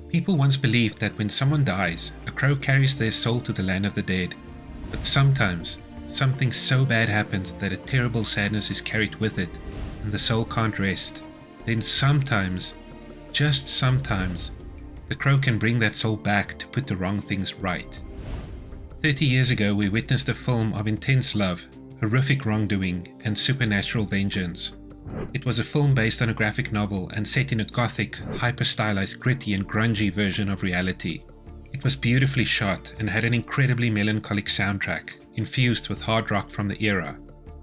People once believed that when someone dies, a crow carries their soul to the land of the dead. But sometimes, something so bad happens that a terrible sadness is carried with it, and the soul can't rest. Then sometimes, just sometimes, the crow can bring that soul back to put the wrong things right. 30 years ago, we witnessed a film of intense love, horrific wrongdoing, and supernatural vengeance. It was a film based on a graphic novel and set in a gothic, hyper-stylized, gritty and grungy version of reality. It was beautifully shot and had an incredibly melancholic soundtrack, infused with hard rock from the era.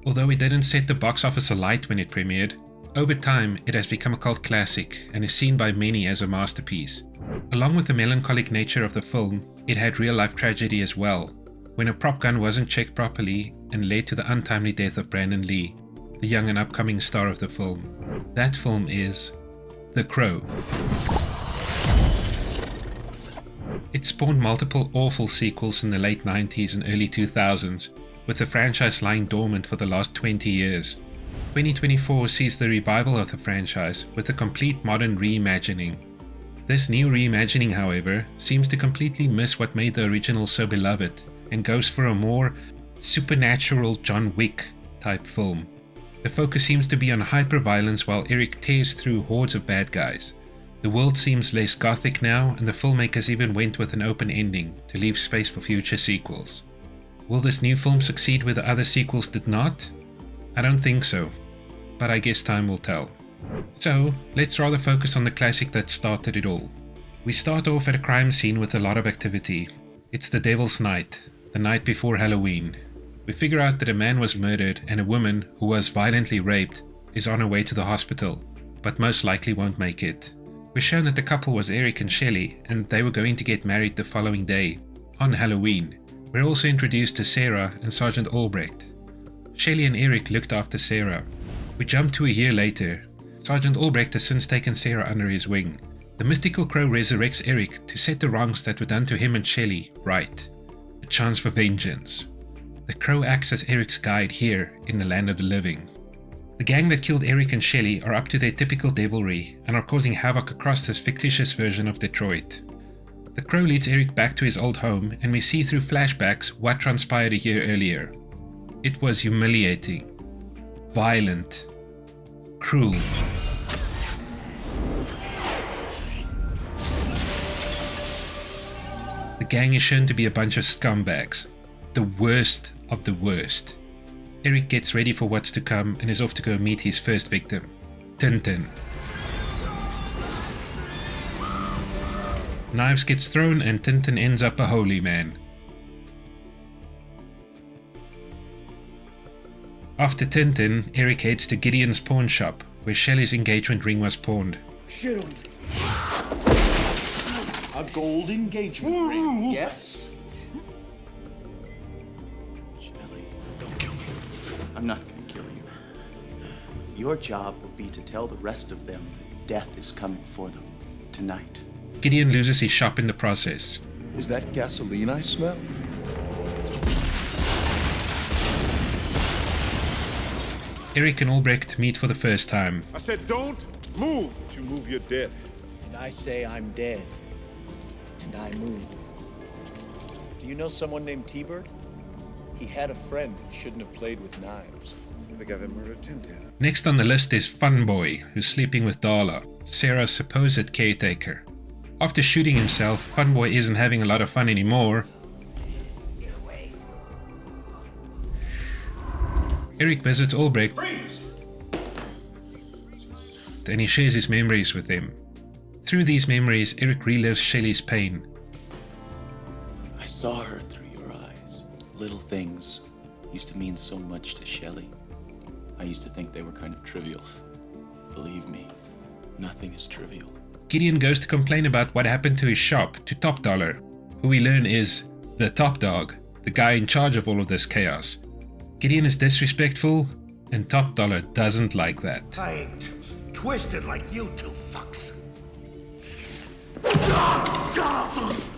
Although it didn't set the box office alight when it premiered, over time it has become a cult classic and is seen by many as a masterpiece. Along with the melancholic nature of the film, it had real-life tragedy as well, when a prop gun wasn't checked properly and led to the untimely death of Brandon Lee, the young and upcoming star of the film. That film is The Crow. It spawned multiple awful sequels in the late 90s and early 2000s, with the franchise lying dormant for the last 20 years. 2024 sees the revival of the franchise with a complete modern reimagining. This new reimagining, however, seems to completely miss what made the original so beloved and goes for a more supernatural John Wick type film. The focus seems to be on hyper-violence while Eric tears through hordes of bad guys. The world seems less gothic now, and the filmmakers even went with an open ending to leave space for future sequels. Will this new film succeed where the other sequels did not? I don't think so, but I guess time will tell. So, let's rather focus on the classic that started it all. We start off at a crime scene with a lot of activity. It's the Devil's Night, the night before Halloween. We figure out that a man was murdered and a woman who was violently raped is on her way to the hospital, but most likely won't make it. We're shown that the couple was Eric and Shelley, and they were going to get married the following day, on Halloween. We're also introduced to Sarah and Sergeant Albrecht. Shelley and Eric looked after Sarah. We jump to a year later. Sergeant Albrecht has since taken Sarah under his wing. The mystical crow resurrects Eric to set the wrongs that were done to him and Shelley right. A chance for vengeance. The crow acts as Eric's guide here in the land of the living. The gang that killed Eric and Shelley are up to their typical devilry and are causing havoc across this fictitious version of Detroit. The crow leads Eric back to his old home, and we see through flashbacks what transpired a year earlier. It was humiliating, violent, cruel. The gang is shown to be a bunch of scumbags, the worst of the worst. Eric gets ready for what's to come and is off to go meet his first victim, Tintin. Knives gets thrown and Tintin ends up a holy man. After Tintin, Eric heads to Gideon's pawn shop, where Shelley's engagement ring was pawned. Shit on me. A gold engagement ring, yes? Shelley, don't kill me. I'm not gonna kill you. Your job will be to tell the rest of them that death is coming for them tonight. Gideon loses his shop in the process. Is that gasoline I smell? Eric and Albrecht meet for the first time. I said don't move. If you move, you're dead. And I say I'm dead. And I move. Do you know someone named T-Bird? He had a friend who shouldn't have played with knives. The guy that murdered Tintin. Next on the list is Fun Boy, who's sleeping with Darla, Sarah's supposed caretaker. After shooting himself, Fun Boy isn't having a lot of fun anymore. Eric visits Albrecht. Freeze! And he shares his memories with him. Through these memories, Eric relives Shelley's pain. I saw her through your eyes. Little things used to mean so much to Shelley. I used to think they were kind of trivial. Believe me, nothing is trivial. Gideon goes to complain about what happened to his shop to Top Dollar, who we learn is the top dog, the guy in charge of all of this chaos. Gideon is disrespectful, and Top Dollar doesn't like that. I ain't twisted like you two fucks.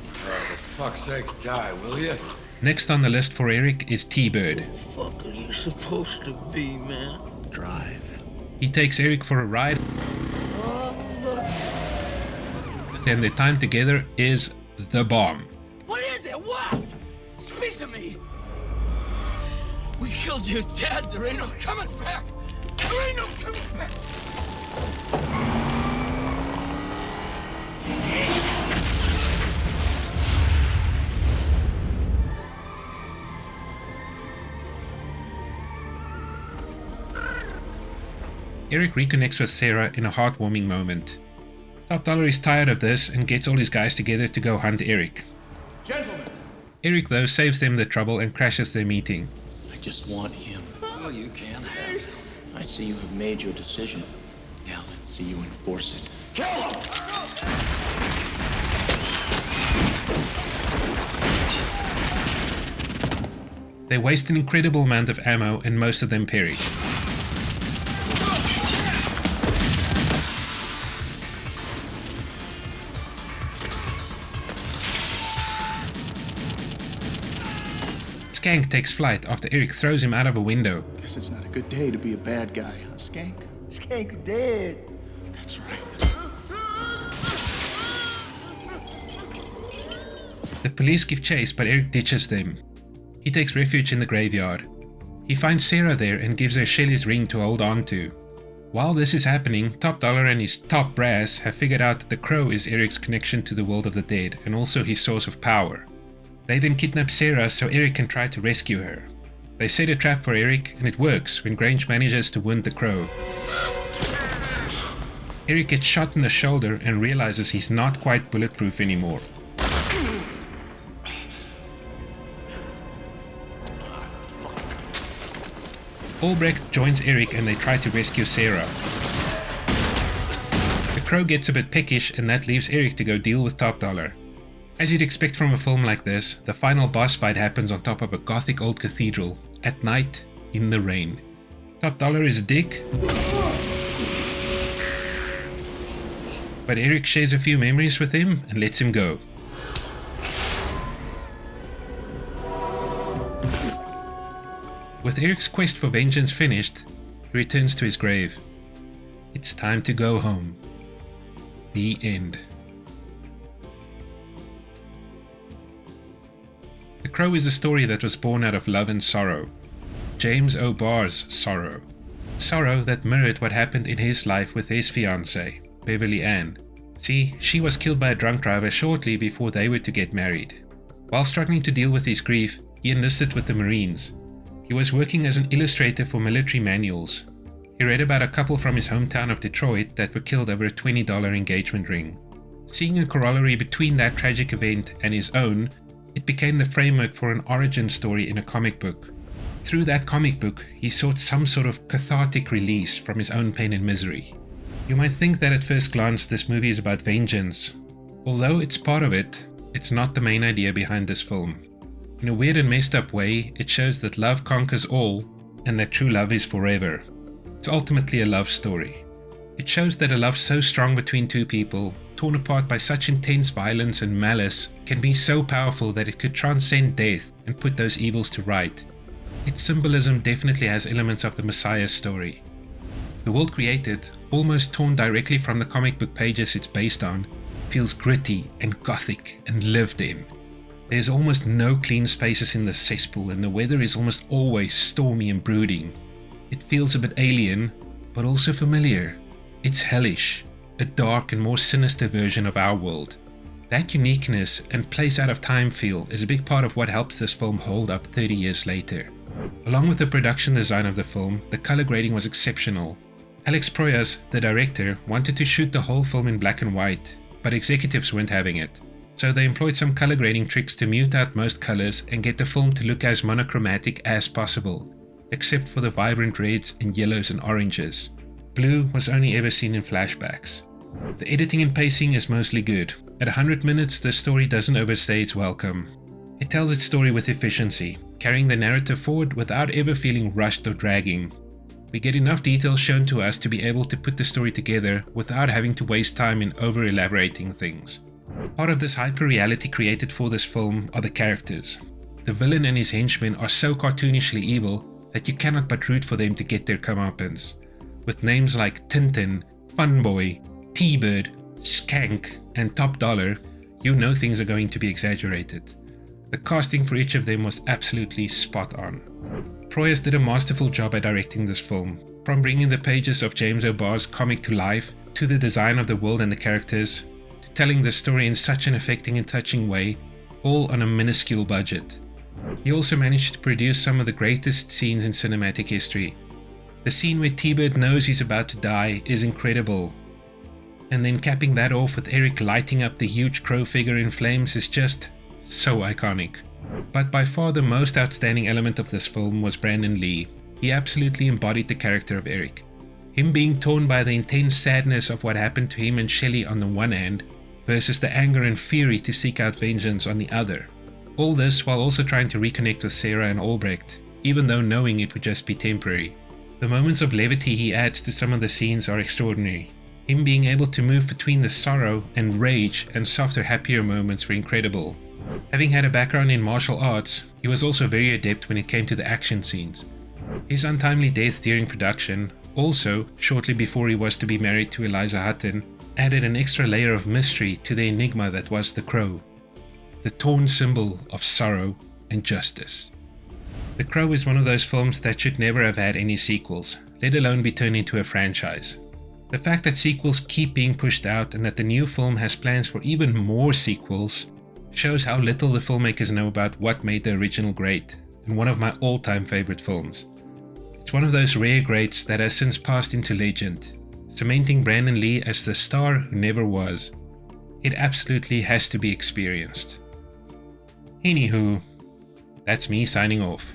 For fuck's sake, die, will you? Next on the list for Eric is T-Bird. Fuck are you supposed to be, man? Drive. He takes Eric for a ride then their time together is the bomb. What is it? What? Speak to me. We killed your dad. There ain't no coming back. There ain't no coming back. Eric reconnects with Sarah in a heartwarming moment. Top Dollar is tired of this and gets all his guys together to go hunt Eric. Gentlemen, Eric, though, saves them the trouble and crashes their meeting. I just want him. All you can have. I see you have made your decision. Now let's see you enforce it. kill him! They waste an incredible amount of ammo and most of them perish. Skank takes flight after Eric throws him out of a window. Guess it's not a good day to be a bad guy, huh, Skank? Skank dead. That's right. The police give chase, but Eric ditches them. He takes refuge in the graveyard. He finds Sarah there and gives her Shelley's ring to hold on to. While this is happening, Top Dollar and his top brass have figured out that the crow is Eric's connection to the world of the dead and also his source of power. They then kidnap Sarah so Eric can try to rescue her. They set a trap for Eric and it works when Grange manages to wound the crow. Eric gets shot in the shoulder and realizes he's not quite bulletproof anymore. Albrecht joins Eric and they try to rescue Sarah. The crow gets a bit peckish and that leaves Eric to go deal with Top Dollar. As you'd expect from a film like this, the final boss fight happens on top of a gothic old cathedral, at night, in the rain. Top Dollar is a dick, but Eric shares a few memories with him and lets him go. With Eric's quest for vengeance finished, he returns to his grave. It's time to go home. The end. The Crow is a story that was born out of love and sorrow. James O'Barr's sorrow. Sorrow that mirrored what happened in his life with his fiancée, Beverly Ann. See, she was killed by a drunk driver shortly before they were to get married. While struggling to deal with his grief, he enlisted with the Marines. He was working as an illustrator for military manuals. He read about a couple from his hometown of Detroit that were killed over a $20 engagement ring. Seeing a corollary between that tragic event and his own, it became the framework for an origin story in a comic book. Through that comic book, he sought some sort of cathartic release from his own pain and misery. You might think that at first glance this movie is about vengeance. Although it's part of it, it's not the main idea behind this film. In a weird and messed up way, it shows that love conquers all and that true love is forever. It's ultimately a love story. It shows that a love so strong between two people, torn apart by such intense violence and malice, can be so powerful that it could transcend death and put those evils to right. Its symbolism definitely has elements of the Messiah story. The world created, almost torn directly from the comic book pages it's based on, feels gritty and gothic and lived in. There's almost no clean spaces in the cesspool and the weather is almost always stormy and brooding. It feels a bit alien, but also familiar. It's hellish, a dark and more sinister version of our world. That uniqueness and place out of time feel is a big part of what helps this film hold up 30 years later. Along with the production design of the film, the color grading was exceptional. Alex Proyas, the director, wanted to shoot the whole film in black and white, but executives weren't having it. So they employed some color grading tricks to mute out most colors and get the film to look as monochromatic as possible, except for the vibrant reds and yellows and oranges. Blue was only ever seen in flashbacks. The editing and pacing is mostly good. At 100 minutes, the story doesn't overstay its welcome. It tells its story with efficiency, carrying the narrative forward without ever feeling rushed or dragging. We get enough details shown to us to be able to put the story together without having to waste time in over-elaborating things. Part of this hyper-reality created for this film are the characters. The villain and his henchmen are so cartoonishly evil that you cannot but root for them to get their comeuppance. With names like Tintin, Funboy, T-Bird, Skank, and top dollar, you know things are going to be exaggerated. The casting for each of them was absolutely spot on. Proyas did a masterful job at directing this film, from bringing the pages of James O'Barr's comic to life, to the design of the world and the characters, to telling the story in such an affecting and touching way, all on a minuscule budget. He also managed to produce some of the greatest scenes in cinematic history. The scene where T-Bird knows he's about to die is incredible. And then capping that off with Eric lighting up the huge crow figure in flames is just so iconic. But by far the most outstanding element of this film was Brandon Lee. He absolutely embodied the character of Eric. Him being torn by the intense sadness of what happened to him and Shelley on the one hand, versus the anger and fury to seek out vengeance on the other. All this while also trying to reconnect with Sarah and Albrecht, even though knowing it would just be temporary. The moments of levity he adds to some of the scenes are extraordinary. Him being able to move between the sorrow and rage and softer, happier moments were incredible. Having had a background in martial arts, he was also very adept when it came to the action scenes. His untimely death during production, also shortly before he was to be married to Eliza Hutton, added an extra layer of mystery to the enigma that was the Crow, the torn symbol of sorrow and justice. The Crow is one of those films that should never have had any sequels, let alone be turned into a franchise. The fact that sequels keep being pushed out and that the new film has plans for even more sequels shows how little the filmmakers know about what made the original great, and one of my all-time favorite films. It's one of those rare greats that has since passed into legend, cementing Brandon Lee as the star who never was. It absolutely has to be experienced. Anywho, that's me signing off.